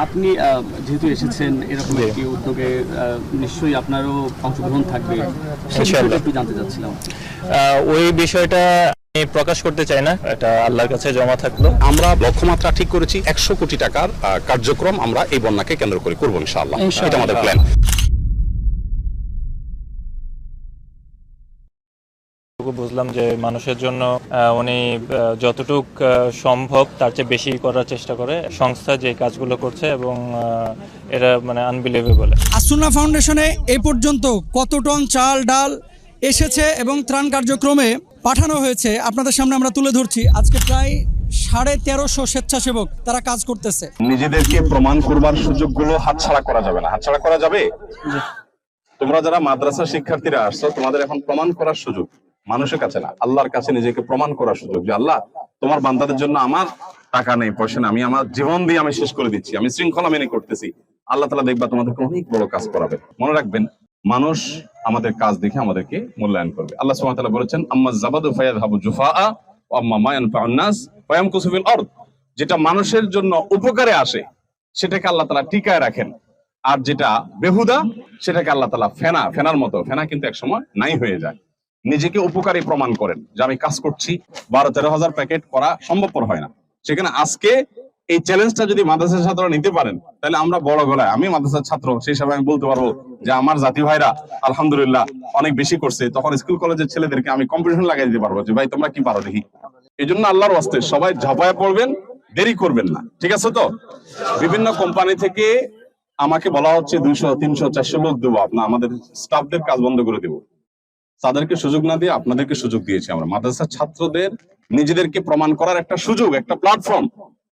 আপনি যেহেতু এসেছেন এরকম একটি উদ্যোগে, নিশ্চয়ই আপনারও অংশগ্রহণ থাকবে, সেই বিষয়টা একটু জানতে চাচ্ছিলাম। ওই বিষয়টা আমি প্রকাশ করতে চাই না, এটা আল্লাহর কাছে জমা থাকলো। আমরা লক্ষ্যমাত্রা ঠিক করেছি 100 কোটি টাকার কার্যক্রম আমরা এই বন্যাকে কেন্দ্র করে করব ইনশাআল্লাহ। এটা আমাদের প্ল্যান। বুঝলাম যে মানুষের জন্য উনি যতটুক সম্ভব তার চেয়ে বেশি করার চেষ্টা করে। সংস্থা যে কাজগুলো করছে এবং এটা মানে আনবিলিভেবল। আসুন্না ফাউন্ডেশনে এই পর্যন্ত কত টন চাল ডাল এসেছে এবং ত্রাণ কার্যক্রমে পাঠানো হয়েছে আপনাদের সামনে আমরা তুলে ধরছি। আজকে প্রায় 1350 স্বেচ্ছাসেবক তারা কাজ করতেছে। নিজেদেরকে প্রমাণ করবার সুযোগগুলো হাতছাড়া করা যাবে না। হাতছাড়া করা যাবে? তোমরা যারা মাদ্রাসা শিক্ষার্থীরা আসছো, তোমাদের এখন প্রমাণ করার সুযোগ, মানুষের কাছে না, আল্লাহর কাছে নিজেকে প্রমাণ করার সুযোগ যে আল্লাহ তোমার বান্দাদের জন্য আমার টাকা নেই, পয়সা নেই, আমি আমার জীবন দিয়ে আমি শেষ করে দিচ্ছি, আমি শৃঙ্খলা মেনে করতেছি। আল্লাহ তাআলা দেখবা তোমাদেরকে অনেক বড় কাজ করাবে। মনে রাখবেন, মানুষ আমাদের কাজ দেখে আমাদেরকে মূল্যায়ন করবে। আল্লাহ সুবহানাহু ওয়া তাআলা বলেছেন, আম্মা যাবাদু ফায়াযহাবু জুফাআ ওয়া আম্মা মা ইয়ানফাউন নাস ফায়ামকুসু ফিল আরদ। যেটা মানুষের জন্য উপকারে আসে সেটাকে আল্লাহ তাআলা টিকায় রাখেন, আর যেটা বেহুদা সেটাকে আল্লাহ তাআলা ফেনার মতো, ফেনা কিন্তু একসময় নাই হয়ে যায়। নিজেকে উপকারী প্রমাণ করেন যে আমি কাজ করছি। 12-13 হাজার প্যাকেট করা সম্ভবপর হয় না। সেখানে আজকে এই চ্যালেঞ্জটা যদি মাদ্রাসার ছাত্ররা নিতে পারেন, তাহলে আমরা বড় গলায়, আমি মাদ্রাসার ছাত্র সেই হিসাবে আমি বলতে পারবো যে আমার জাতি ভাইরা আলহামদুলিল্লাহ অনেক বেশি করছে। তখন স্কুল কলেজের ছেলেদেরকে আমি কম্পিটিশন লাগাই দিতে পারবো যে ভাই তোমরা কি পারো দেখি। এই জন্য আল্লাহর ওয়াস্তে সবাই ঝাঁপায় পড়বেন, দেরি করবেন না, ঠিক আছে তো? বিভিন্ন কোম্পানি থেকে আমাকে বলা হচ্ছে 200, 300, 400 লোক দেবো, আপনার আমাদের স্টাফদের কাজ বন্ধ করে দেবো। তাদেরকে সুযোগ না দিয়ে আপনাদেরকে সুযোগ দিয়েছি আমরা। মাদ্রাসার ছাত্রদের নিজেদেরকে প্রমাণ করার একটা সুযোগ, একটা প্ল্যাটফর্ম,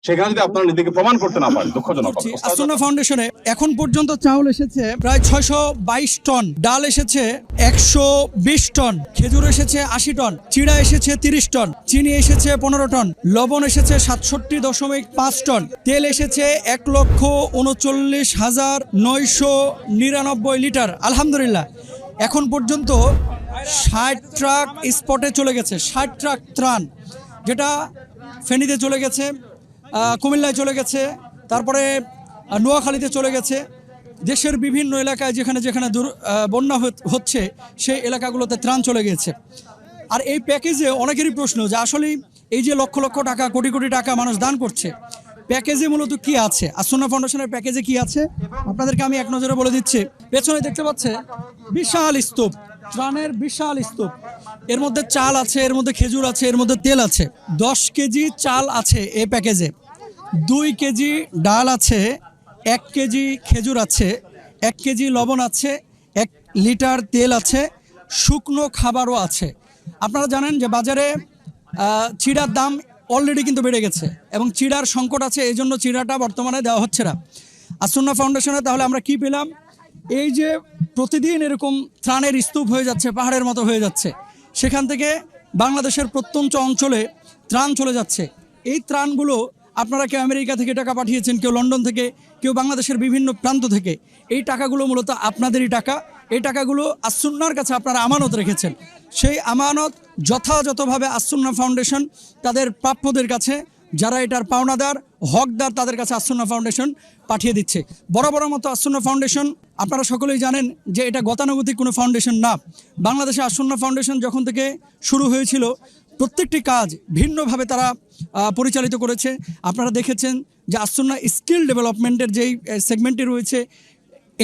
সেখানে যদি আপনারা নিজেকে প্রমাণ করতে না পারেন দুঃখজনক। আসুন্না ফাউন্ডেশনে এখন পর্যন্ত চাউল এসেছে প্রায় 622 টন, ডাল এসেছে 120 টন, খেজুর এসেছে 80 টন, চিড়া এসেছে 30 টন, চিনি এসেছে 15 টন, লবণ এসেছে 67.5 টন, তেল এসেছে 1,39,999 লিটার। আলহামদুলিল্লাহ এখন পর্যন্ত 60 ট্রাক স্পটে চলে গেছে, 60 ট্রাক ত্রাণ, যেটা ফেনীতে চলে গেছে, কুমিল্লায় চলে গেছে, তারপরে নোয়াখালীতে চলে গেছে। দেশের বিভিন্ন এলাকায় যেখানে যেখানে বন্যা হচ্ছে সেই এলাকাগুলোতে ত্রাণ চলে গেছে। আর এই প্যাকেজে অনেকেরই প্রশ্ন যে আসলে এই যে লক্ষ লক্ষ টাকা, কোটি কোটি টাকা মানুষ দান করছে, প্যাকেজে মূলত কি আছে, আসুন্না ফাউন্ডেশনের প্যাকেজে কি আছে আপনাদেরকে আমি এক নজরে বলে দিচ্ছি। পেছনে দেখতে পাচ্ছে বিশাল স্তূপ, ত্রাণের বিশাল স্তূপ। এর মধ্যে চাল আছে, এর মধ্যে খেজুর আছে, এর মধ্যে তেল আছে। 10 কেজি চাল আছে এই প্যাকেজে, 2 কেজি ডাল আছে, 1 কেজি খেজুর আছে, 1 কেজি লবণ আছে, 1 লিটার তেল আছে, শুকনো খাবারও আছে। আপনারা জানেন যে বাজারে চিড়ার দাম অলরেডি কিন্তু বেড়ে গেছে এবং চিড়ার সংকট আছে, এই জন্য চিড়াটা বর্তমানে দেওয়া হচ্ছে না। আসুন্না ফাউন্ডেশনে তাহলে আমরা কি পেলাম? এই যে প্রতিদিন এরকম ত্রাণের স্তূপ হয়ে যাচ্ছে, পাহাড়ের মতো হয়ে যাচ্ছে, সেখান থেকে বাংলাদেশের প্রত্যন্ত অঞ্চলে ত্রাণ চলে যাচ্ছে। এই ত্রাণগুলো আপনারা কেউ আমেরিকা থেকে টাকা পাঠিয়েছেন, কেউ লন্ডন থেকে, কেউ বাংলাদেশের বিভিন্ন প্রান্ত থেকে। এই টাকাগুলো মূলত আপনাদেরই টাকা। এই টাকাগুলো আসুন্নার কাছে আপনারা আমানত রেখেছেন। সেই আমানত যথাযথভাবে আসুন্না ফাউন্ডেশন তাদের প্রাপ্যদের কাছে, যারা এটার পাওনাদার হকদার, তাদের কাছে আসুন্না ফাউন্ডেশন পাঠিয়ে দিচ্ছে। বড় মতো আসুন্না ফাউন্ডেশন, আপনারা সকলেই জানেন যে এটা গতানুগতিক কোনো ফাউন্ডেশন না। বাংলাদেশে আসুন্না ফাউন্ডেশন যখন থেকে শুরু হয়েছিল প্রত্যেকটি কাজ ভিন্নভাবে তারা পরিচালিত করেছে। আপনারা দেখেছেন যে আসুন্না স্কিল ডেভেলপমেন্টের যেই সেগমেন্টটি রয়েছে,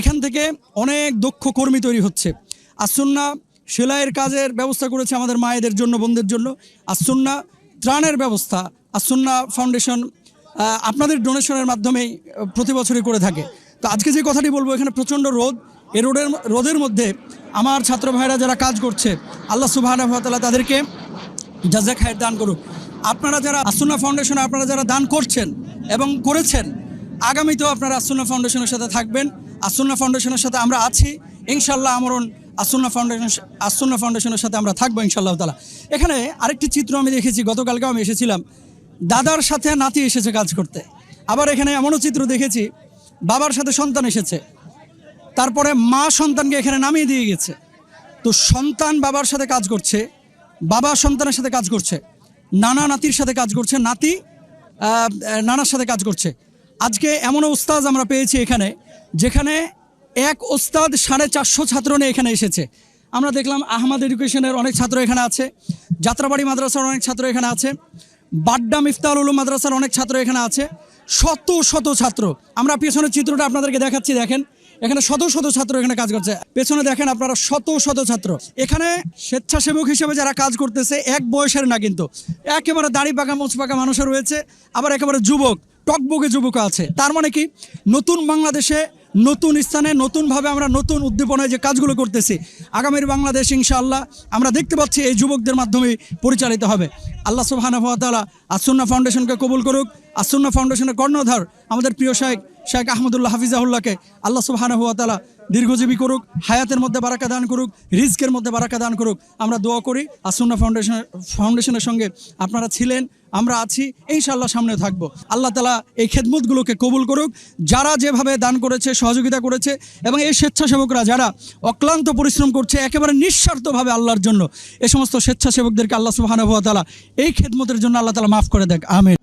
এখান থেকে অনেক দক্ষ কর্মী তৈরি হচ্ছে। আসুন্না সেলাইয়ের কাজের ব্যবস্থা করেছে আমাদের মায়েদের জন্য, বোনদের জন্য। আসুন্না ত্রাণের ব্যবস্থা আসুন্না ফাউন্ডেশন আপনাদের ডোনেশনের মাধ্যমেই প্রতি বছরই করে থাকে। তো আজকে যে কথাটি বলবো, এখানে প্রচণ্ড রোদ, এই রোদের মধ্যে আমার ছাত্র ভাইরা যারা কাজ করছে, আল্লাহ সুবহানাহু ওয়া তাআলা তাদেরকে জাযা খায়ের দান করুক। আপনারা যারা আসুন্না ফাউন্ডেশনে আপনারা যারা দান করছেন এবং করেছেন, আগামীতেও আপনারা আসুন্না ফাউন্ডেশনের সাথে থাকবেন। আসুন্না ফাউন্ডেশনের সাথে আমরা আছি ইনশাআল্লাহ। আমরণ আসুন্না ফাউন্ডেশনের সাথে আমরা থাকবো ইনশাআল্লাহ তাআলা। এখানে আরেকটি চিত্র আমি দেখেছি, গতকালকেও আমি এসেছিলাম, দাদার সাথে নাতি এসেছে কাজ করতে। আবার এখানে এমনও চিত্র দেখেছি, বাবার সাথে সন্তান এসেছে, তারপরে মা সন্তানকে এখানে নামিয়ে দিয়ে গেছে। তো সন্তান বাবার সাথে কাজ করছে, বাবা সন্তানের সাথে কাজ করছে, নানা নাতির সাথে কাজ করছে, নাতি নানার সাথে কাজ করছে। আজকে এমন ওস্তাদ আমরা পেয়েছি এখানে, যেখানে এক ওস্তাদ 450 ছাত্র নিয়ে এখানে এসেছে। আমরা দেখলাম আহমদ এডুকেশনের অনেক ছাত্র এখানে আছে, যাত্রাবাড়ি মাদ্রাসার অনেক ছাত্র এখানে আছে, বাড্ডা মিফতাহুল উলুম মাদ্রাসার অনেক ছাত্র এখানে আছে, শত শত ছাত্র। আমরা পেছনের চিত্রটা আপনাদেরকে দেখাচ্ছি, দেখেন এখানে শত শত ছাত্র এখানে কাজ করছে। পেছনে দেখেন আপনারা শত শত ছাত্র। এখানে স্বেচ্ছাসেবক হিসেবে যারা কাজ করতেছে এক বয়সের না, কিন্তু একেবারে দাড়ি পাকা মোচ পাকা মানুষও রয়েছে, আবার একেবারে যুবক টকবগে যুবক আছে। তার মানে কি, নতুন বাংলাদেশে নতুন স্থানে নতুনভাবে আমরা নতুন উদ্দীপনায় যে কাজগুলো করতেছি, আগামীর বাংলাদেশ ইনশাআল্লাহ আমরা দেখতে পাচ্ছি এই যুবকদের মাধ্যমে পরিচালিত হবে। আল্লাহ সুবহানাহু ওয়া তাআলা আসুন্নাহ ফাউন্ডেশনকে কবুল করুক। আসুন্নাহ ফাউন্ডেশনের কর্ণধার আমাদের প্রিয় শেখ আহমদুল্লাহ হাফিজাহুল্লাহকে আল্লাহ সুবহানাহু ওয়া তাআলা দীর্ঘজীবী করুক, হায়াতের মধ্যে বারাকা দান করুক, রিজকের মধ্যে বারাকা দান করুক। আমরা দোয়া করি আসুন্নাহ ফাউন্ডেশনের সঙ্গে আপনারা ছিলেন, আমরা আছি, ইনশাআল্লাহ সামনে থাকবো। আল্লাহ তাআলা এই খেদমতগুলোকে কবুল করুক। যারা যেভাবে দান করেছে, সহযোগিতা করেছে, এবং এই স্বেচ্ছাসেবকরা যারা অক্লান্ত পরিশ্রম করছে একেবারে নিঃস্বার্থভাবে আল্লাহর জন্য, এই সমস্ত স্বেচ্ছাসেবকদেরকে আল্লাহ সুবহানাহু ওয়া তাআলা এই খেদমতের জন্য আল্লাহ তাআলা মাফ করে দেখ, আমিন।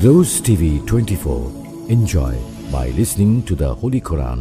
Rose TV 24. Enjoy by listening to the Holy Quran.